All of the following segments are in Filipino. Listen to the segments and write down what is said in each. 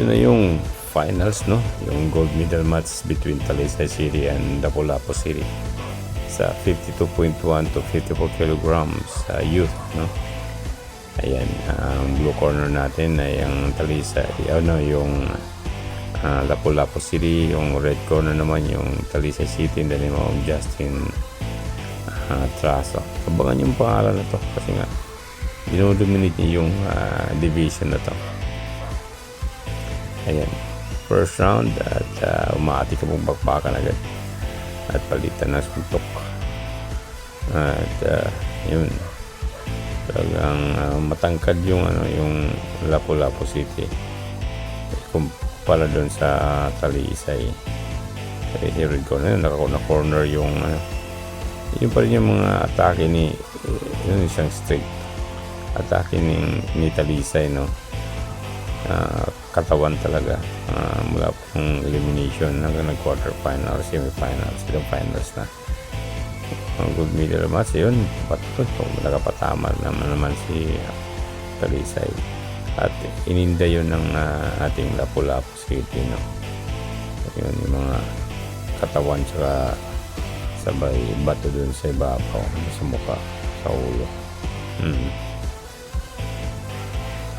ito na yung finals, no? Yung gold medal match between Talisay City and Lapu-Lapu City sa 52.1 to 54 kilograms youth, no? Ayan, ang blue corner natin ay ang Talisay, yung Lapu-Lapu City. Yung red corner naman yung Talisay City in the name of Justin Traso. Abangan yung pangalan na to kasi nga dinodominate niya yung division na to. Ayan, first round at umaati ka pong bakbakan agad at palitan ng suntok at yun, talagang matangkad yung yung Lapu-Lapu City kumpara doon sa Talisay. Red corner, naka-corner yung yun pa rin yung mga atake ni yun, isang straight atake ni Talisay, no? Katawan talaga mula pong elimination hanggang nag-quarterfinal or semifinals, silang finals na. Ang gold medal match yun, nakapatama naman si Talisay at ininda yun ng ating Lapu-Lapu City, no? Yun yung mga katawan tsaka sabay bato dun sa ibabaw, sa mukha, sa ulo.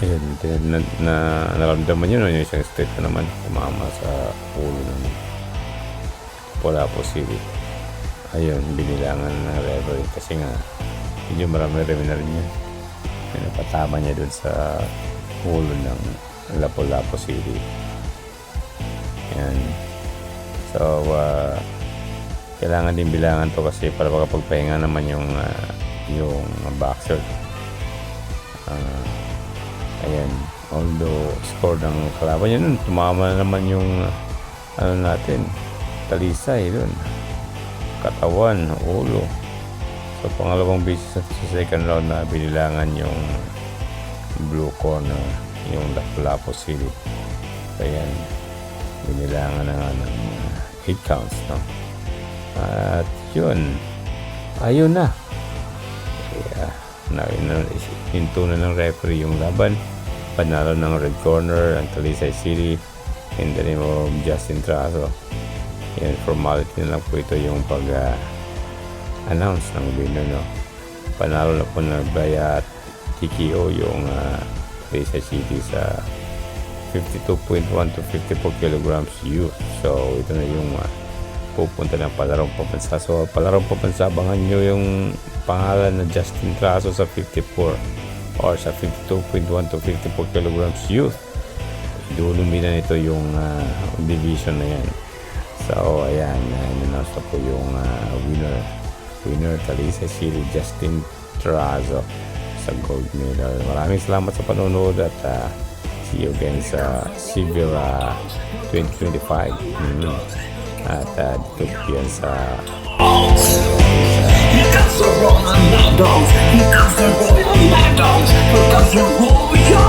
Ayun, naramdaman yun, yung isang straight na naman kumama sa ulo ng Lapu-Lapu City. Ayun, binilangan ng referee kasi nga medyo marami rin na rin yun. Napatama niya dun sa ulo ng Lapu-Lapu City. Ayan. So, kailangan din bilangan to kasi para makapagpahinga naman yung boxer. Ayan, although score ng kalaban niya nun, tumama na naman yung natin, Talisay dun, katawan, ulo. So pangalawang beses sa second round na binilangan yung blue corner, yung Lapu-Lapu City. So ayan, binilangan na nga ng 8 counts, no? At yun, ayun na. Hinto na ng referee yung laban. Panalo ng red corner ang Talisay City in the name of Justin Traso. Yan, formality na lang po ito yung pag-announce ng winner, no? Panalo na po na via TKO yung Talisay City sa 52.1 to 54 kilograms youth. So ito na yung pupunta ng palarong pabansa. So palarong pabansa, abangan nyo yung pangalan na Justin Traso sa 54 or sa 52.1 to 54 kilograms youth. Idulumina nito yung division na yan. So ayan, in-announce na po yung winner Talisay City, Justin Traso sa gold medal. Maraming salamat sa panonood at see you again sa Civil 2025. At dito yan sa